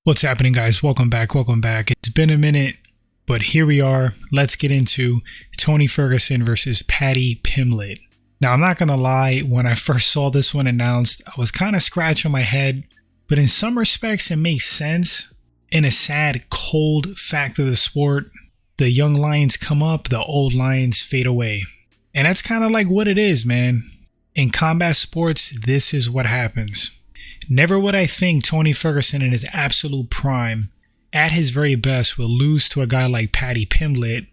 What's happening, guys? Welcome back. It's been a minute, but here we are. Let's get into Tony Ferguson versus Paddy Pimblett. Now, I'm not gonna lie, when I first saw this one announced, I was kind of scratching my head, but in some respects it makes sense. In a sad, cold fact of the sport, the young lions come up, the old lions fade away. And that's kind of like what it is, man. In combat sports, this is what happens. Never would I think Tony Ferguson in his absolute prime, at his very best, will lose to a guy like Paddy Pimblett.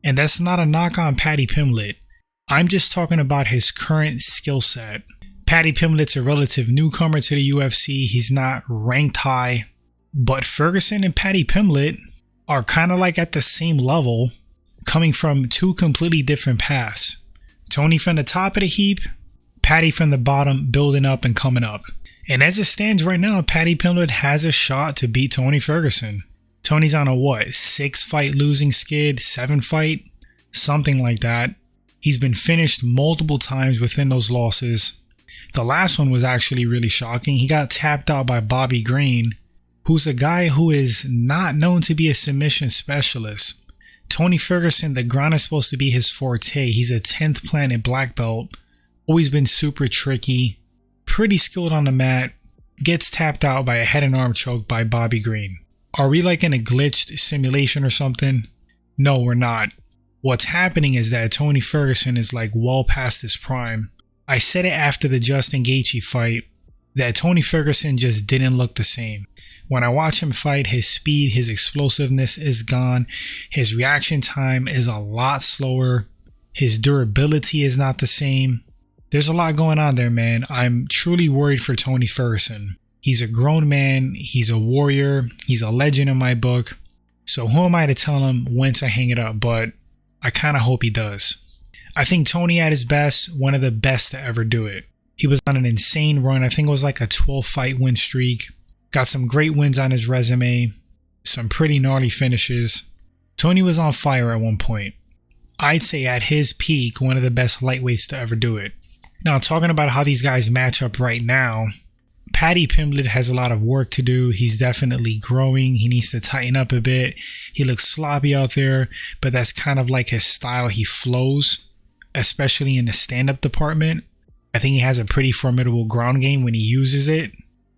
And that's not a knock on Paddy Pimblett. I'm just talking about his current skill set. Paddy Pimblett's a relative newcomer to the UFC. He's not ranked high. But Ferguson and Paddy Pimblett are kind of like at the same level, coming from two completely different paths. Tony from the top of the heap, Paddy from the bottom, building up and coming up. And as it stands right now, Paddy Pimblett has a shot to beat Tony Ferguson. Tony's on a 6-fight losing skid, 7-fight, something like that. He's been finished multiple times within those losses. The last one was actually really shocking. He got tapped out by Bobby Green, who's a guy who is not known to be a submission specialist. Tony Ferguson, the ground is supposed to be his forte. He's a 10th planet black belt, always been super tricky. Pretty skilled on the mat, gets tapped out by a head and arm choke by Bobby Green. Are we like in a glitched simulation or something? No, we're not. What's happening is that Tony Ferguson is like well past his prime. I said it after the Justin Gaethje fight that Tony Ferguson just didn't look the same. When I watch him fight, his speed, his explosiveness is gone. His reaction time is a lot slower. His durability is not the same. There's a lot going on there, man. I'm truly worried for Tony Ferguson. He's a grown man. He's a warrior. He's a legend in my book. So who am I to tell him when to hang it up? But I kind of hope he does. I think Tony at his best, one of the best to ever do it. He was on an insane run. I think it was like a 12-fight win streak. Got some great wins on his resume. Some pretty gnarly finishes. Tony was on fire at one point. I'd say at his peak, one of the best lightweights to ever do it. Now, talking about how these guys match up right now, Paddy Pimblett has a lot of work to do. He's definitely growing. He needs to tighten up a bit. He looks sloppy out there, but that's kind of like his style. He flows, especially in the stand-up department. I think he has a pretty formidable ground game when he uses it.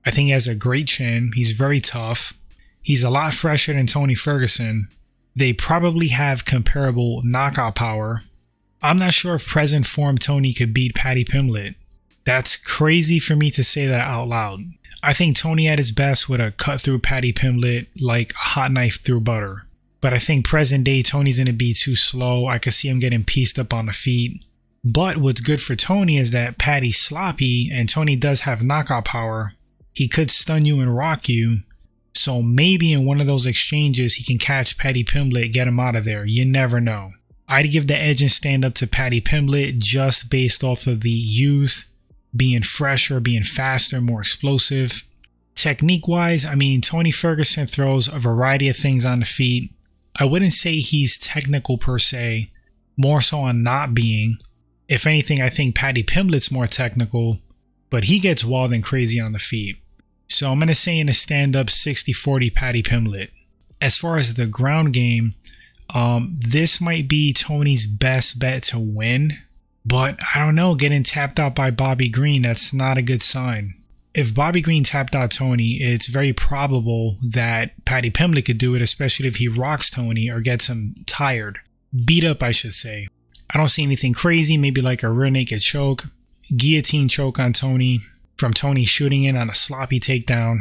I think he has a great chin. He's very tough. He's a lot fresher than Tony Ferguson. They probably have comparable knockout power. I'm not sure if present form Tony could beat Paddy Pimblett. That's crazy for me to say that out loud. I think Tony at his best would have cut through Paddy Pimblett like a hot knife through butter. But I think present day Tony's going to be too slow. I could see him getting pieced up on the feet. But what's good for Tony is that Paddy's sloppy and Tony does have knockout power. He could stun you and rock you. So maybe in one of those exchanges he can catch Paddy Pimblett, get him out of there. You never know. I'd give the edge and stand up to Paddy Pimblett just based off of the youth, being fresher, being faster, more explosive. Technique wise, I mean, Tony Ferguson throws a variety of things on the feet. I wouldn't say he's technical per se, more so on not being. If anything, I think Paddy Pimblett's more technical, but he gets wild and crazy on the feet. So I'm going to say in a stand up 60-40 Paddy Pimblett. As far as the ground game, this might be Tony's best bet to win, but I don't know, getting tapped out by Bobby Green, that's not a good sign. If Bobby Green tapped out Tony, it's very probable that Paddy Pimblett could do it, especially if he rocks Tony or gets him tired. Beat up, I should say. I don't see anything crazy, maybe like a rear naked choke, guillotine choke on Tony, from Tony shooting in on a sloppy takedown.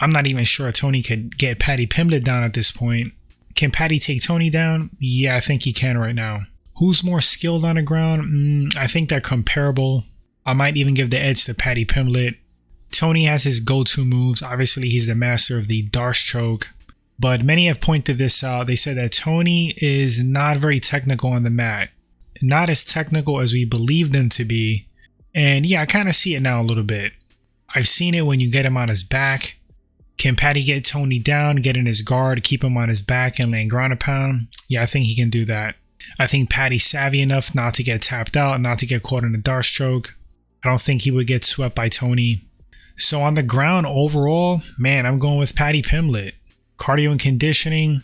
I'm not even sure Tony could get Paddy Pimblett down at this point. Can Paddy take Tony down? Yeah, I think he can right now. Who's more skilled on the ground? I think they're comparable. I might even give the edge to Paddy Pimblett. Tony has his go-to moves. Obviously, he's the master of the Darce choke. But many have pointed this out. They said that Tony is not very technical on the mat. Not as technical as we believed him to be. And yeah, I kind of see it now a little bit. I've seen it when you get him on his back. Can Paddy get Tony down, get in his guard, keep him on his back and land ground and pound? Yeah, I think he can do that. I think Paddy's savvy enough not to get tapped out, not to get caught in a Darce choke. I don't think he would get swept by Tony. So on the ground overall, man, I'm going with Paddy Pimblett. Cardio and conditioning,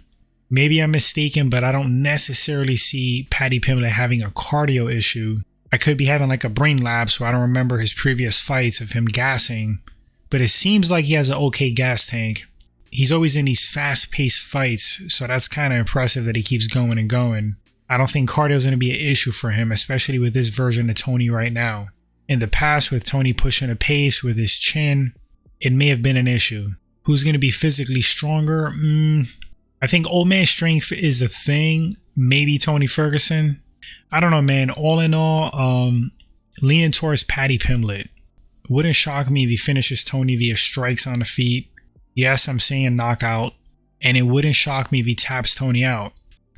maybe I'm mistaken, but I don't necessarily see Paddy Pimblett having a cardio issue. I could be having like a brain lapse where I don't remember his previous fights of him gassing, but it seems like he has an okay gas tank. He's always in these fast-paced fights, so that's kind of impressive that he keeps going and going. I don't think cardio is going to be an issue for him, especially with this version of Tony right now. In the past, with Tony pushing a pace with his chin, it may have been an issue. Who's going to be physically stronger? I think old man strength is a thing. Maybe Tony Ferguson. I don't know, man. All in all, leaning towards Paddy Pimblett. Wouldn't shock me if he finishes Tony via strikes on the feet. Yes, I'm saying knockout. And it wouldn't shock me if he taps Tony out.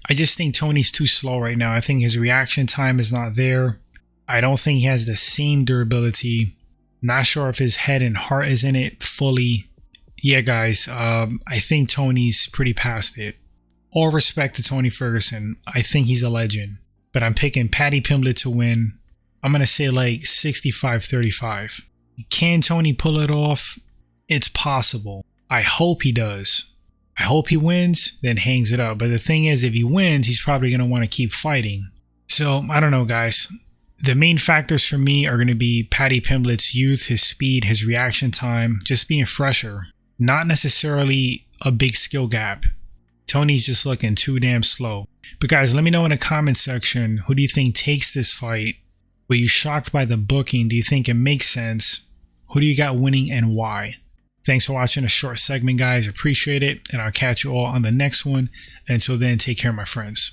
I just think Tony's too slow right now. I think his reaction time is not there. I don't think he has the same durability. Not sure if his head and heart is in it fully. Yeah, guys, I think Tony's pretty past it. All respect to Tony Ferguson. I think he's a legend. But I'm picking Paddy Pimblett to win. I'm going to say like 65-35. Can Tony pull it off? It's possible. I hope he does. I hope he wins, then hangs it up. But the thing is, if he wins, he's probably going to want to keep fighting. So, I don't know, guys. The main factors for me are going to be Paddy Pimblett's youth, his speed, his reaction time, just being fresher. Not necessarily a big skill gap. Tony's just looking too damn slow. But guys, let me know in the comment section, who do you think takes this fight? Were you shocked by the booking? Do you think it makes sense? Who do you got winning and why? Thanks for watching a short segment, guys. Appreciate it. And I'll catch you all on the next one. Until then, take care, my friends.